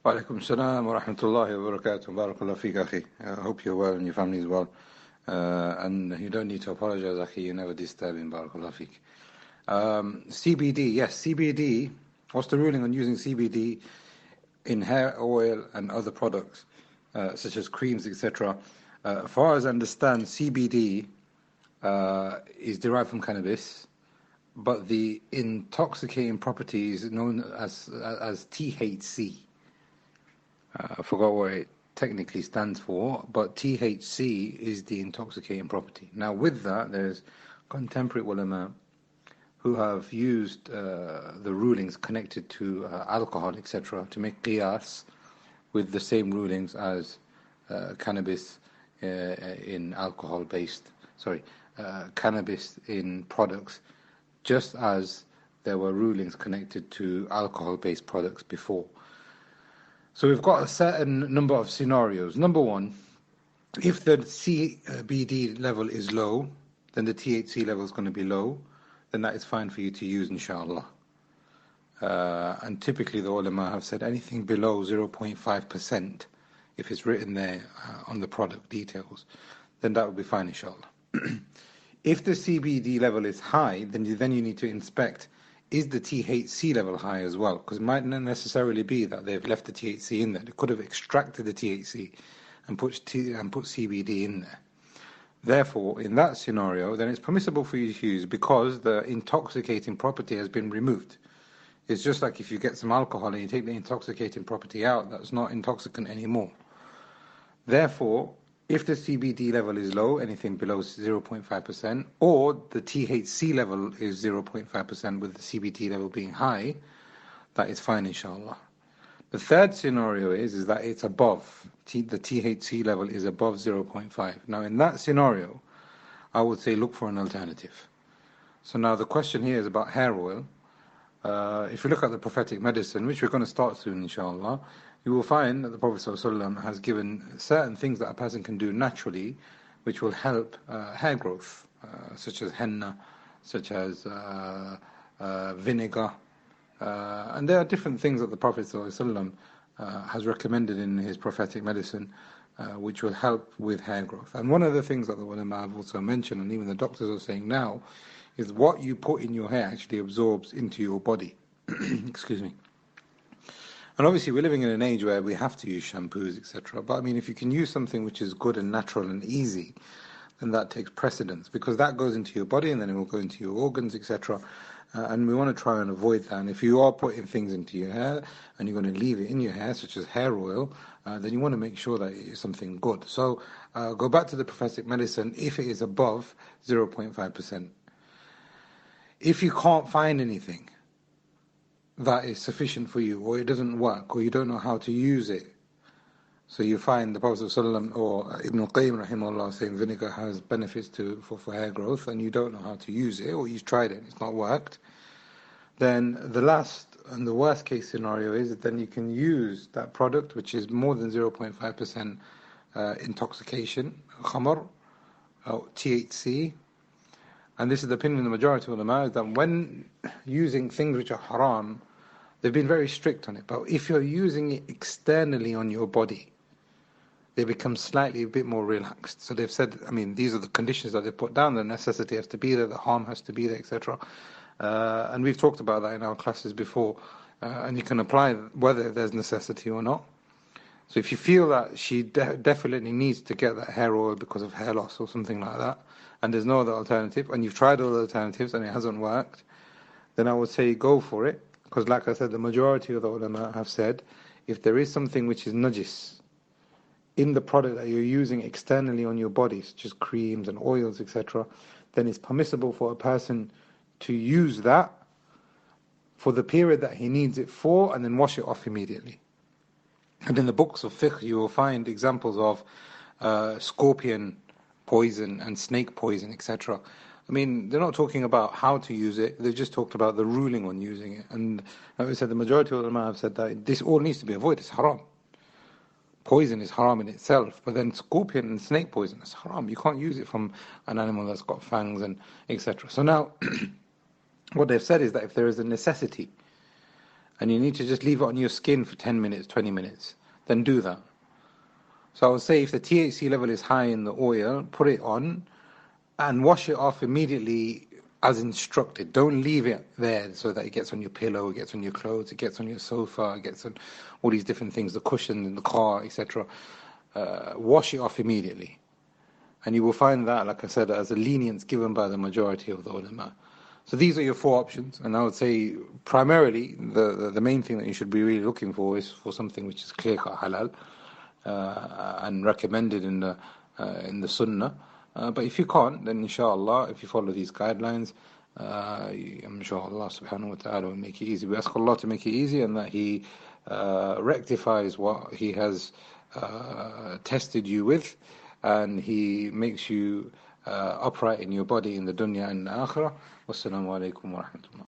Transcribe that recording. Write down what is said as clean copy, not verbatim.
Walaikum salam wa rahmatullahi wa barakatuh. Barakallah feek, akhi. I hope you're well and your family is well. And you don't need to apologize, akhi. You're never disturbing. Barakallah feek. CBD, yes, CBD. What's the ruling on using CBD in hair oil and other products, such as creams, etc.? As far as I understand, CBD is derived from cannabis, but the intoxicating property is known as THC. I forgot what it technically stands for, but THC is the intoxicating property. Now, with that, there's contemporary ulama who have used the rulings connected to alcohol, etc., to make qiyas with the same rulings as cannabis in alcohol-based, cannabis in products, just as there were rulings connected to alcohol-based products before. So we've got a certain number of scenarios. Number one, if the CBD level is low, then the THC level is going to be low, then that is fine for you to use, inshallah. And typically the ulama have said anything below 0.5%, if it's written there on the product details, then that would be fine, inshallah. If the CBD level is high, then you need to inspect, is the THC level high as well? Because it might not necessarily be that they've left the THC in there. They could have extracted the THC and put CBD in there. Therefore, in that scenario, then it's permissible for you to use because the intoxicating property has been removed. It's just like if you get some alcohol and you take the intoxicating property out, that's not intoxicant anymore. Therefore, if the CBD level is low, anything below 0.5%, or the THC level is 0.5% with the CBD level being high, that is fine, inshallah. The third scenario is that it's above, the THC level is above 0.5. Now, in that scenario, I would say look for an alternative. So now the question here is about hair oil. If you look at the prophetic medicine, which we're going to start soon, inshallah, you will find that the Prophet ﷺ has given certain things that a person can do naturally, which will help hair growth, such as henna, such as vinegar. And there are different things that the Prophet ﷺ has recommended in his prophetic medicine, which will help with hair growth. And one of the things that the ulama have also mentioned, and even the doctors are saying now, is what you put in your hair actually absorbs into your body. Excuse me. And obviously we're living in an age where we have to use shampoos, etc. But I mean, if you can use something which is good and natural and easy, then that takes precedence, because that goes into your body and then it will go into your organs, etc. And we want to try and avoid that. And if you are putting things into your hair and you're going to leave it in your hair, such as hair oil, then you want to make sure that it is something good. So go back to the prophetic medicine if it is above 0.5%. If you can't find anything that is sufficient for you, or it doesn't work, or you don't know how to use it, so you find the Prophet ﷺ or Ibn Qayyim rahimahullah saying vinegar has benefits for hair growth, and you don't know how to use it, or you've tried it and it's not worked, then the last and the worst case scenario is that then you can use that product which is more than 0.5% intoxication, khamr, THC. And this is the opinion of the majority of ulama, is that when using things which are haram, they've been very strict on it. But if you're using it externally on your body, they become slightly a bit more relaxed. So they've said, I mean, these are the conditions that they put down. The necessity has to be there, the harm has to be there, etc. And we've talked about that in our classes before. And you can apply whether there's necessity or not. So if you feel that she definitely needs to get that hair oil because of hair loss or something like that, and there's no other alternative, and you've tried all the alternatives and it hasn't worked, then I would say go for it. Because like I said, the majority of the ulama have said, if there is something which is najis in the product that you're using externally on your body, such as creams and oils, etc., then it's permissible for a person to use that for the period that he needs it for, and then wash it off immediately. And in the books of fiqh, you will find examples of scorpion poison and snake poison, etc. I mean, they're not talking about how to use it, they've just talked about the ruling on using it. And like I said, the majority of them have said that this all needs to be avoided, it's haram. Poison is haram in itself, but then scorpion and snake poison is haram. You can't use it from an animal that's got fangs and etc. So now, what they've said is that if there is a necessity, and you need to just leave it on your skin for 10 minutes, 20 minutes, then do that. So I would say if the THC level is high in the oil, put it on and wash it off immediately as instructed. Don't leave it there so that it gets on your pillow, it gets on your clothes, it gets on your sofa, it gets on all these different things, the cushion in the car, etc. Wash it off immediately. And you will find that, like I said, as a lenience given by the majority of the ulama. So these are your 4 options, and I would say primarily the main thing that you should be really looking for is for something which is clear-cut halal and recommended in the sunnah. But if you can't, then inshallah, if you follow these guidelines, I'm sure Allah subhanahu wa ta'ala will make it easy. We ask Allah to make it easy and that He rectifies what He has tested you with, and He makes you upright in your body in the dunya and the akhirah. Wassalamu alaikum wa rahmatullah.